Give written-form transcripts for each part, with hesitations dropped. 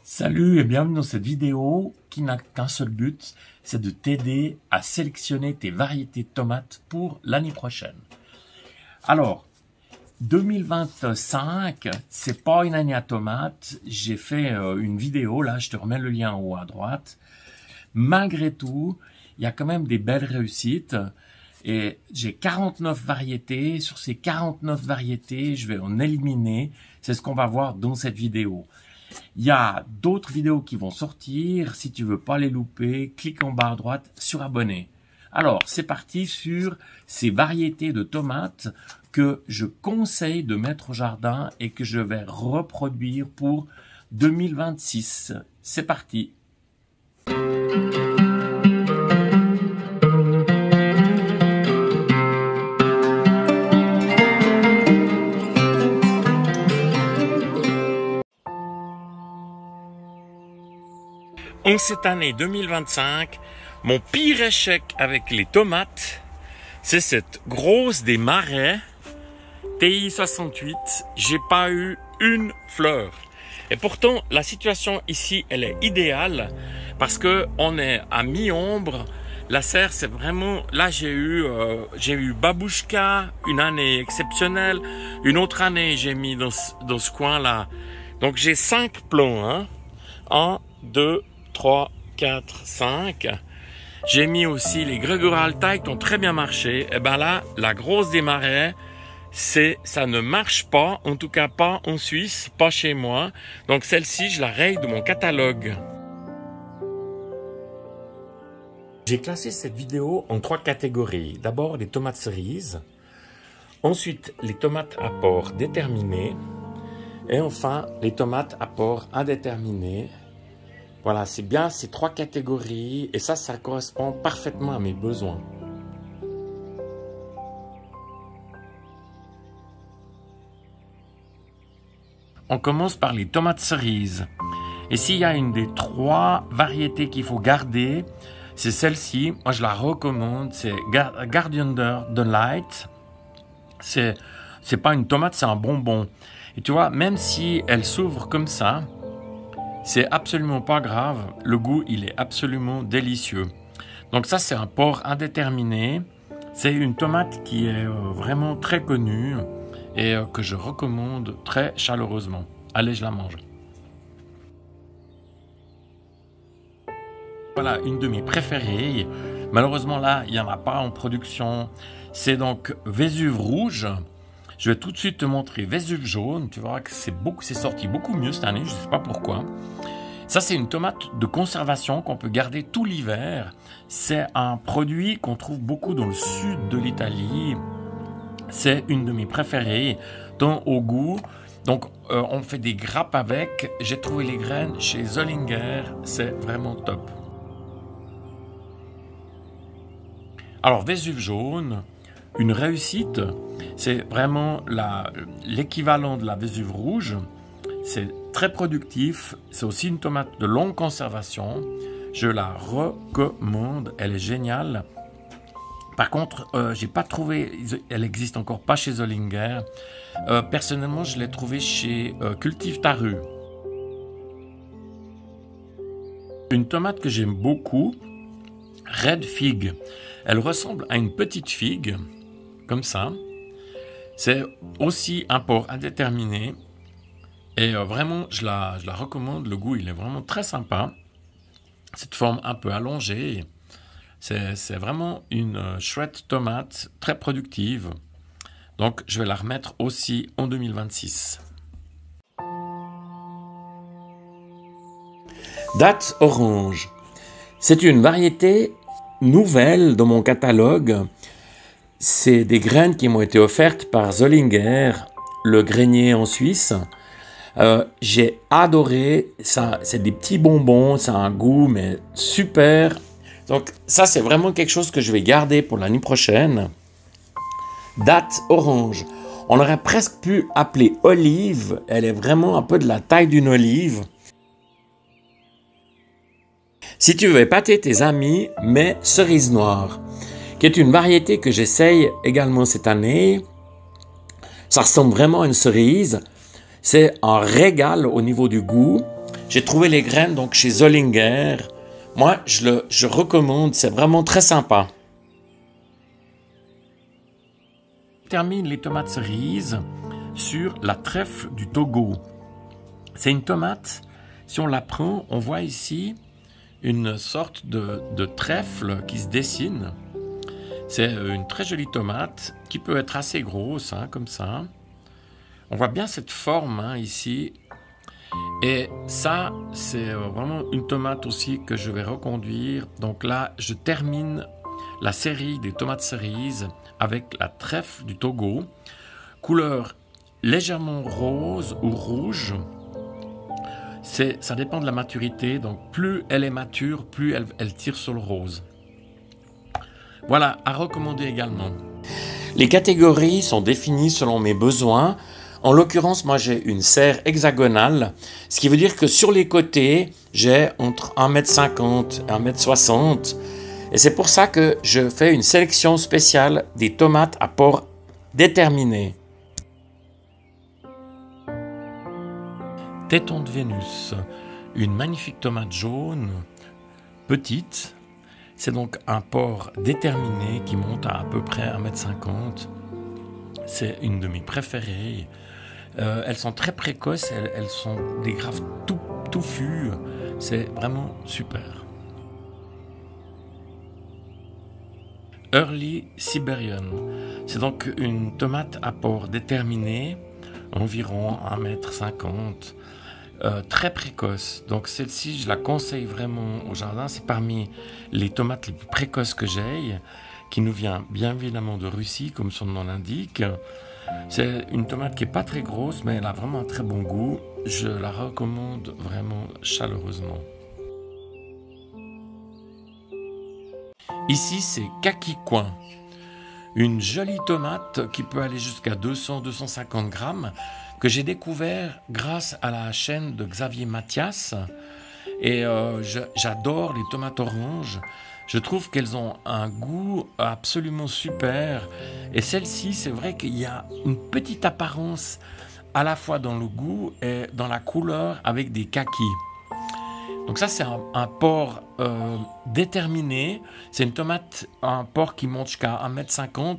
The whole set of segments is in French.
Salut et bienvenue dans cette vidéo qui n'a qu'un seul but, c'est de t'aider à sélectionner tes variétés de tomates pour l'année prochaine. Alors, 2025, c'est pas une année à tomates. J'ai fait une vidéo, là je te remets le lien en haut à droite. Malgré tout, il y a quand même des belles réussites. Et j'ai 49 variétés. Sur ces 49 variétés, je vais en éliminer. C'est ce qu'on va voir dans cette vidéo. Il y a d'autres vidéos qui vont sortir. Si tu veux pas les louper, clique en bas à droite sur abonner. Alors, c'est parti sur ces variétés de tomates que je conseille de mettre au jardin et que je vais reproduire pour 2026. C'est parti. En cette année 2025, mon pire échec avec les tomates, c'est cette grosse des marais TI68. J'ai pas eu une fleur. Et pourtant, la situation ici, elle est idéale parce que on est à mi-ombre. La serre, c'est vraiment... Là, j'ai eu Babouchka, une année exceptionnelle. Une autre année, j'ai mis dans ce coin-là. Donc, j'ai 5 plants. Hein. 1, 2, 3, 4, 5. J'ai mis aussi les Grégoire Altaï qui ont très bien marché. Et ben là, la grosse des marais, ça ne marche pas, en tout cas pas en Suisse, pas chez moi. Donc celle-ci, je la raye de mon catalogue. J'ai classé cette vidéo en 3 catégories. D'abord les tomates cerises, ensuite les tomates à port déterminé, et enfin les tomates à port indéterminé. Voilà, c'est bien ces 3 catégories et ça correspond parfaitement à mes besoins. On commence par les tomates cerises. Et s'il y a une des 3 variétés qu'il faut garder, c'est celle-ci. Moi, je la recommande. C'est Gardender Delight. C'est pas une tomate, c'est un bonbon. Et tu vois, même si elle s'ouvre comme ça, c'est absolument pas grave, le goût il est absolument délicieux. Donc ça c'est un port indéterminé, c'est une tomate qui est vraiment très connue et que je recommande très chaleureusement. Allez, je la mange. Voilà une de mes préférées, malheureusement là il n'y en a pas en production, c'est donc Vésuve rouge. Je vais tout de suite te montrer Vésuve jaune. Tu verras que c'est sorti beaucoup mieux cette année. Je ne sais pas pourquoi. Ça, c'est une tomate de conservation qu'on peut garder tout l'hiver. C'est un produit qu'on trouve beaucoup dans le sud de l'Italie. C'est une de mes préférées, tant au goût. Donc, on fait des grappes avec. J'ai trouvé les graines chez Zollinger. C'est vraiment top. Alors, Vésuve jaune. Une réussite, c'est vraiment l'équivalent de la Vésuve rouge. C'est très productif. C'est aussi une tomate de longue conservation. Je la recommande. Elle est géniale. Par contre, j'ai pas trouvé. Elle existe encore pas chez Zollinger. Personnellement, je l'ai trouvée chez Cultive ta rue. Une tomate que j'aime beaucoup, Red Fig. Elle ressemble à une petite figue. Comme ça, c'est aussi un port indéterminé et vraiment je la recommande, le goût il est vraiment très sympa, cette forme un peu allongée, c'est vraiment une chouette tomate, très productive, donc je vais la remettre aussi en 2026. Date orange, c'est une variété nouvelle dans mon catalogue. C'est des graines qui m'ont été offertes par Zollinger, le grenier en Suisse. J'ai adoré, c'est des petits bonbons, ça a un goût mais super. Donc ça c'est vraiment quelque chose que je vais garder pour l'année prochaine. Date orange, on aurait presque pu appeler olive, elle est vraiment un peu de la taille d'une olive. Si tu veux épater tes amis, mets cerise noire, qui est une variété que j'essaye également cette année. Ça ressemble vraiment à une cerise. C'est un régal au niveau du goût. J'ai trouvé les graines donc chez Zollinger. Moi, je recommande, c'est vraiment très sympa. Je termine les tomates cerises sur la trèfle du Togo. C'est une tomate, si on la prend, on voit ici une sorte de trèfle qui se dessine. C'est une très jolie tomate qui peut être assez grosse, hein, comme ça. On voit bien cette forme hein, ici. Et ça, c'est vraiment une tomate aussi que je vais reconduire. Donc là, je termine la série des tomates cerises avec la trèfle du Togo. Couleur légèrement rose ou rouge. Ça dépend de la maturité. Donc plus elle est mature, plus elle tire sur le rose. Voilà, à recommander également. Les catégories sont définies selon mes besoins. En l'occurrence, moi j'ai une serre hexagonale, ce qui veut dire que sur les côtés, j'ai entre 1,50 m et 1,60 m. Et c'est pour ça que je fais une sélection spéciale des tomates à port déterminé. Téton de Vénus, une magnifique tomate jaune, petite. C'est donc un port déterminé qui monte à peu près 1,50 m. C'est une de mes préférées. Elles sont très précoces, elles sont des grappes tout touffus. C'est vraiment super. Early Siberian. C'est donc une tomate à port déterminé, environ 1,50 m. Très précoce. Donc celle-ci, je la conseille vraiment au jardin. C'est parmi les tomates les plus précoces que j'ai, qui nous vient bien évidemment de Russie, comme son nom l'indique. C'est une tomate qui n'est pas très grosse, mais elle a vraiment un très bon goût. Je la recommande vraiment chaleureusement. Ici, c'est Kaki Coin. Une jolie tomate qui peut aller jusqu'à 200-250 grammes, que j'ai découvert grâce à la chaîne de Xavier Mathias. Et j'adore les tomates oranges. Je trouve qu'elles ont un goût absolument super. Et celle-ci, c'est vrai qu'il y a une petite apparence à la fois dans le goût et dans la couleur avec des kakis. Donc ça, c'est un port déterminé. C'est une tomate, un port qui monte jusqu'à 1,50 m.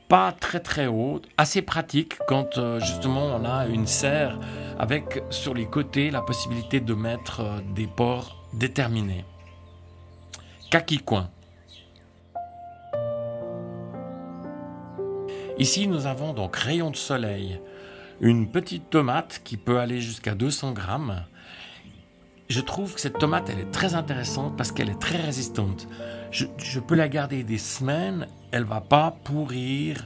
Pas très très haut, assez pratique quand justement on a une serre avec sur les côtés la possibilité de mettre des ports déterminés. Kaki Coin. Ici nous avons donc Rayon de Soleil, une petite tomate qui peut aller jusqu'à 200 grammes. Je trouve que cette tomate elle est très intéressante parce qu'elle est très résistante. Je peux la garder des semaines, elle va pas pourrir.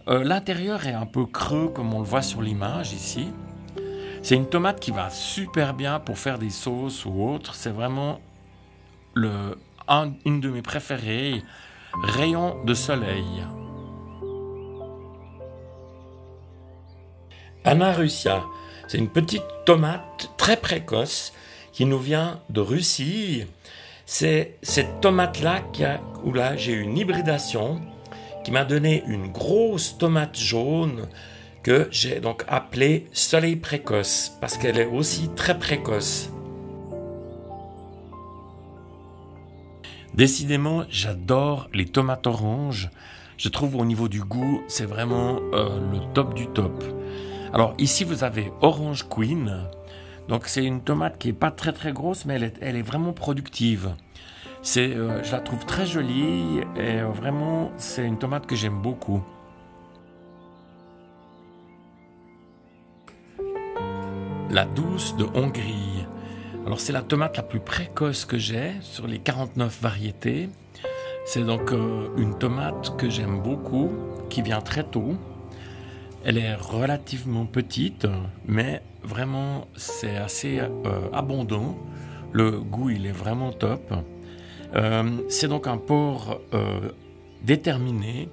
L'intérieur est un peu creux comme on le voit sur l'image ici. C'est une tomate qui va super bien pour faire des sauces ou autres. C'est vraiment une de mes préférées. Rayon de Soleil. Anna Russia, c'est une petite tomate très précoce qui nous vient de Russie. C'est cette tomate-là où là j'ai eu une hybridation qui m'a donné une grosse tomate jaune que j'ai donc appelée Soleil précoce parce qu'elle est aussi très précoce. Décidément, j'adore les tomates oranges. Je trouve au niveau du goût, c'est vraiment le top du top. Alors ici, vous avez Orange Queen. Donc c'est une tomate qui n'est pas très très grosse, mais elle est vraiment productive. Je la trouve très jolie et vraiment, c'est une tomate que j'aime beaucoup. La douce de Hongrie. Alors c'est la tomate la plus précoce que j'ai sur les 49 variétés. C'est donc une tomate que j'aime beaucoup, qui vient très tôt. Elle est relativement petite, mais vraiment c'est assez abondant. Le goût il est vraiment top. C'est donc un port déterminé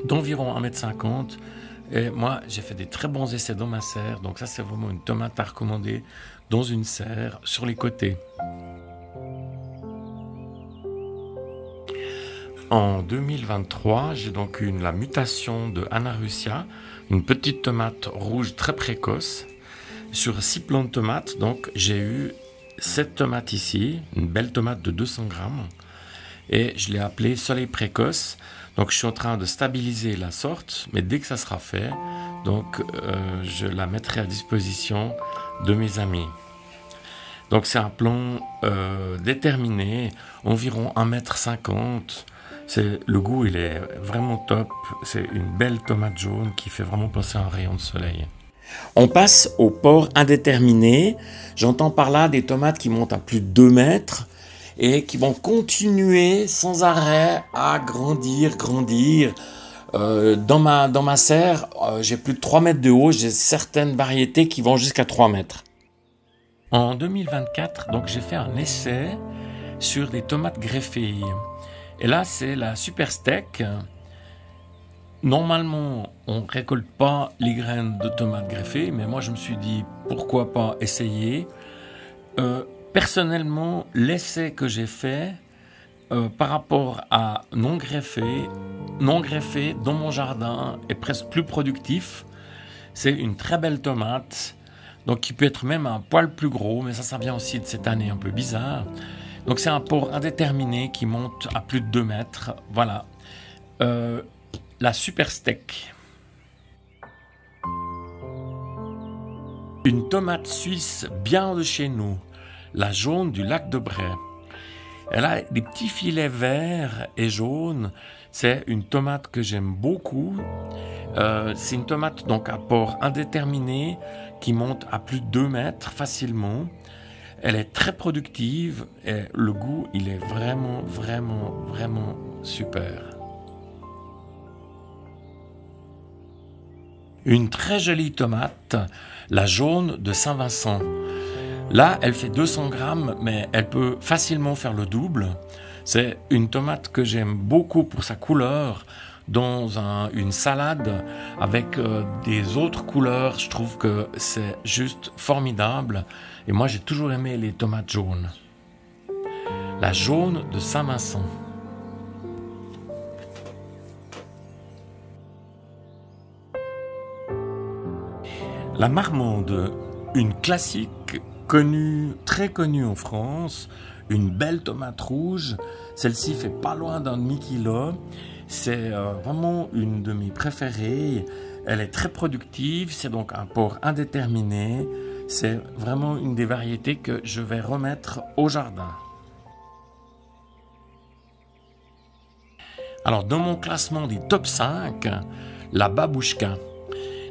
d'environ 1,50 m. Et moi, j'ai fait des très bons essais dans ma serre. Donc ça, c'est vraiment une tomate à recommander dans une serre sur les côtés. En 2023, j'ai donc eu la mutation de Anna Russia, une petite tomate rouge très précoce. sur 6 plants de tomates, donc j'ai eu 7 tomates ici, une belle tomate de 200 grammes. Et je l'ai appelée Soleil précoce. Donc je suis en train de stabiliser la sorte, mais dès que ça sera fait, donc je la mettrai à disposition de mes amis. Donc c'est un plan déterminé, environ 1,50 m. Le goût il est vraiment top, c'est une belle tomate jaune qui fait vraiment penser à un rayon de soleil. On passe au porc indéterminé. J'entends par là des tomates qui montent à plus de 2 mètres et qui vont continuer sans arrêt à grandir. Dans ma serre, j'ai plus de 3 mètres de haut, j'ai certaines variétés qui vont jusqu'à 3 mètres. En 2024, donc j'ai fait un essai sur des tomates greffées. Et là, c'est la Super Steak. Normalement, on ne récolte pas les graines de tomates greffées, mais moi je me suis dit pourquoi pas essayer. Personnellement, l'essai que j'ai fait par rapport à non greffé dans mon jardin est presque plus productif. C'est une très belle tomate, donc qui peut être même un poil plus gros, mais ça vient aussi de cette année un peu bizarre. Donc c'est un porc indéterminé qui monte à plus de 2 mètres. Voilà. La Super Steak. Une tomate suisse bien de chez nous, la jaune du lac de Bray. Elle a des petits filets verts et jaunes. C'est une tomate que j'aime beaucoup. C'est une tomate donc à porc indéterminé qui monte à plus de 2 mètres facilement. Elle est très productive et le goût il est vraiment super. Une très jolie tomate, la jaune de Saint-Vincent. Là, elle fait 200 grammes, mais elle peut facilement faire le double. C'est une tomate que j'aime beaucoup pour sa couleur. Dans une salade avec des autres couleurs, je trouve que c'est juste formidable. Et moi, j'ai toujours aimé les tomates jaunes. La jaune de Saint-Vincent. La marmande, une classique très connue en France, une belle tomate rouge. Celle-ci fait pas loin d'un demi-kilo. C'est vraiment une de mes préférées. Elle est très productive, c'est donc un porc indéterminé. C'est vraiment une des variétés que je vais remettre au jardin. Alors dans mon classement des top 5, la babouchka.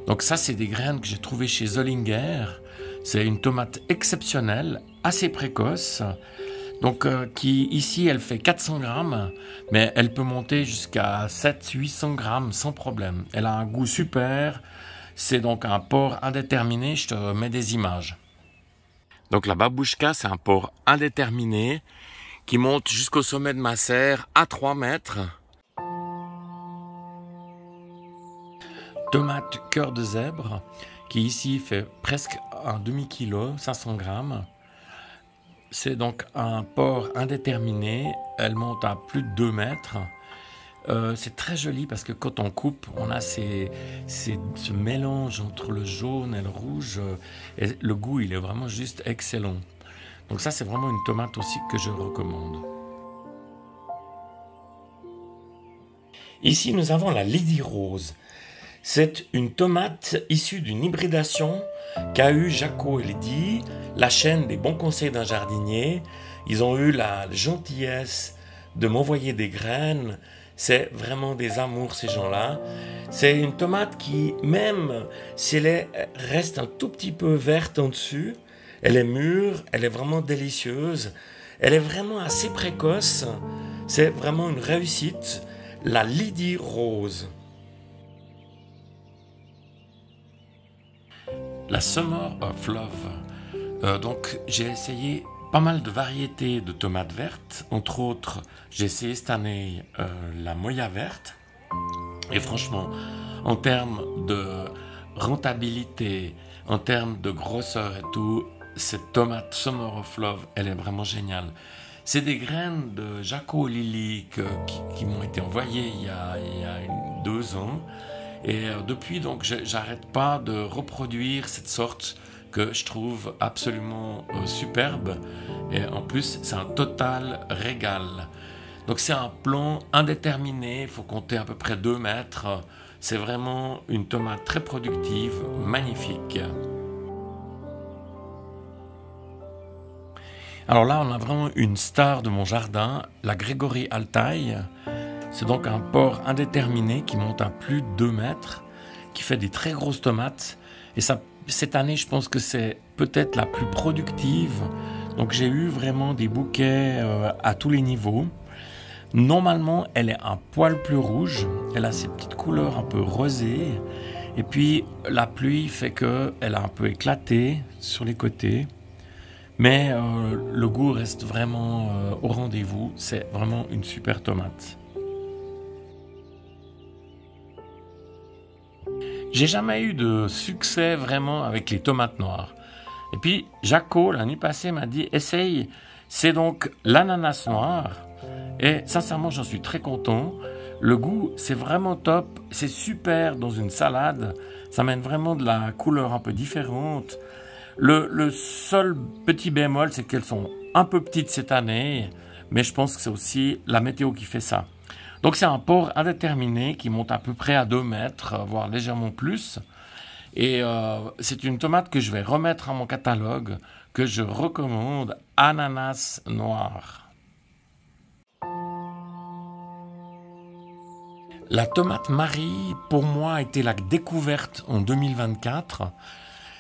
Donc ça, c'est des graines que j'ai trouvées chez Zollinger. C'est une tomate exceptionnelle, assez précoce. Donc qui ici, elle fait 400 grammes, mais elle peut monter jusqu'à 700-800 grammes sans problème. Elle a un goût super. C'est donc un porc indéterminé. Je te mets des images. Donc la babouchka, c'est un porc indéterminé qui monte jusqu'au sommet de ma serre à 3 mètres. Tomate cœur de zèbre, qui ici fait presque un demi-kilo, 500 grammes. C'est donc un porc indéterminé, elle monte à plus de 2 mètres. C'est très joli parce que quand on coupe, on a ce mélange entre le jaune et le rouge. Et le goût, il est vraiment juste excellent. Donc ça, c'est vraiment une tomate aussi que je recommande. Ici, nous avons la Lady Rose. C'est une tomate issue d'une hybridation qu'a eu Jaco et Lydie, la chaîne des bons conseils d'un jardinier. Ils ont eu la gentillesse de m'envoyer des graines. C'est vraiment des amours, ces gens-là. C'est une tomate qui, même si elle reste un tout petit peu verte en dessus, elle est mûre, elle est vraiment délicieuse. Elle est vraiment assez précoce. C'est vraiment une réussite. La Lady Rose. La Summer of Love. Donc j'ai essayé pas mal de variétés de tomates vertes. Entre autres, j'ai essayé cette année la Moya verte. Et franchement, en termes de rentabilité, en termes de grosseur et tout, cette tomate Summer of Love, elle est vraiment géniale. C'est des graines de Jaco Lily qui m'ont été envoyées il y a 2 ans. Et depuis, donc, j'arrête pas de reproduire cette sorte que je trouve absolument superbe. Et en plus, c'est un total régal. Donc c'est un plan indéterminé, il faut compter à peu près 2 mètres. C'est vraiment une tomate très productive, magnifique. Alors là, on a vraiment une star de mon jardin, la Gregory Altai. C'est donc un porc indéterminé qui monte à plus de 2 mètres, qui fait des très grosses tomates. Et ça, cette année, je pense que c'est peut-être la plus productive. Donc j'ai eu vraiment des bouquets à tous les niveaux. Normalement, elle est un poil plus rouge. Elle a ces petites couleurs un peu rosées. Et puis, la pluie fait qu'elle a un peu éclaté sur les côtés. Mais le goût reste vraiment au rendez-vous. C'est vraiment une super tomate. J'ai jamais eu de succès vraiment avec les tomates noires. Et puis, Jaco, la nuit passée, m'a dit « Essaye, c'est donc l'ananas noir. » Et sincèrement, j'en suis très content. Le goût, c'est vraiment top. C'est super dans une salade. Ça mène vraiment de la couleur un peu différente. Le seul petit bémol, c'est qu'elles sont un peu petites cette année. Mais je pense que c'est aussi la météo qui fait ça. Donc c'est un porc indéterminé qui monte à peu près à 2 mètres, voire légèrement plus. Et c'est une tomate que je vais remettre à mon catalogue, que je recommande, ananas noir. La tomate Marie, pour moi, a été la découverte en 2024.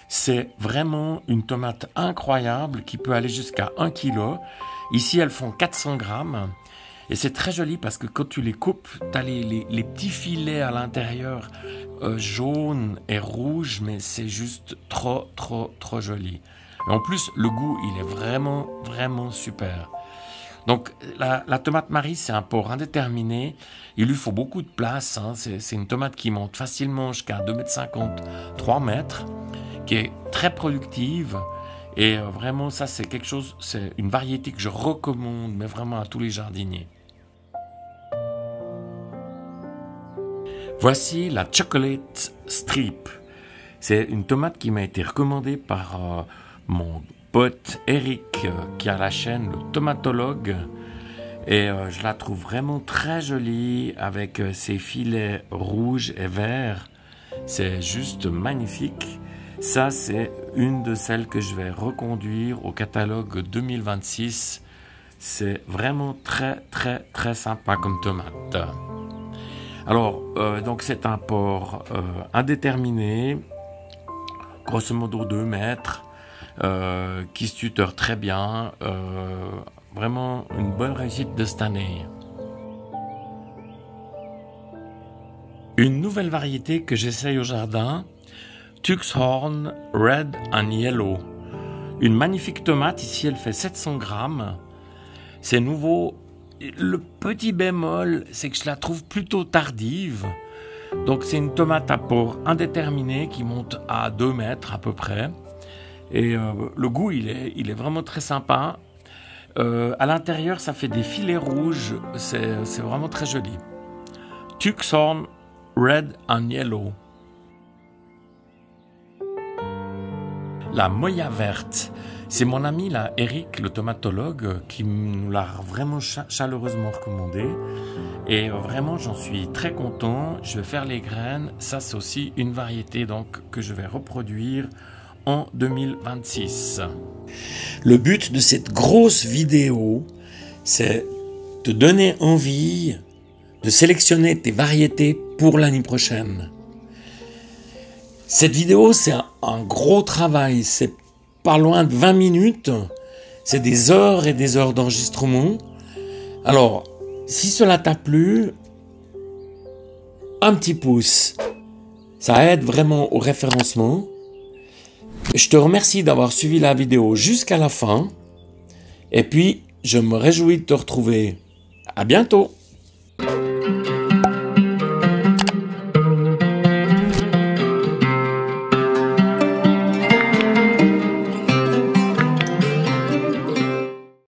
C'est vraiment une tomate incroyable qui peut aller jusqu'à 1 kg. Ici, elles font 400 grammes. Et c'est très joli parce que quand tu les coupes, tu as les petits filets à l'intérieur jaunes et rouges, mais c'est juste trop joli. Et en plus, le goût, il est vraiment super. Donc, la tomate Marie, c'est un porc indéterminé. Il lui faut beaucoup de place. Hein. C'est une tomate qui monte facilement jusqu'à 2,50 m, 3 mètres, qui est très productive. Et vraiment, ça, c'est quelque chose, c'est une variété que je recommande, mais vraiment à tous les jardiniers. Voici la Chocolate Strip. C'est une tomate qui m'a été recommandée par mon pote Eric, qui a la chaîne Le Tomatologue. Et je la trouve vraiment très jolie avec ses filets rouges et verts. C'est juste magnifique. Ça, c'est une de celles que je vais reconduire au catalogue 2026. C'est vraiment très sympa comme tomate. Alors, donc c'est un porc indéterminé, grosso modo 2 mètres, qui se tuteur très bien. Vraiment une bonne réussite de cette année. Une nouvelle variété que j'essaye au jardin, Tuxhorn Red and Yellow. Une magnifique tomate, ici elle fait 700 grammes. C'est nouveau. Le petit bémol, c'est que je la trouve plutôt tardive. Donc c'est une tomate à porc indéterminé qui monte à 2 mètres à peu près. Et le goût, il est vraiment très sympa. À l'intérieur, ça fait des filets rouges. C'est vraiment très joli. Tuxhorn Red and Yellow. La Moya verte, c'est mon ami là, Eric, le tomatologue, qui nous l'a vraiment chaleureusement recommandé. Et vraiment, j'en suis très content. Je vais faire les graines. Ça, c'est aussi une variété donc que je vais reproduire en 2026. Le but de cette grosse vidéo, c'est de donner envie de sélectionner tes variétés pour l'année prochaine. Cette vidéo, c'est un gros travail, c'est pas loin de 20 minutes, c'est des heures et des heures d'enregistrement. Alors, si cela t'a plu, un petit pouce, ça aide vraiment au référencement. Je te remercie d'avoir suivi la vidéo jusqu'à la fin, et puis je me réjouis de te retrouver. À bientôt!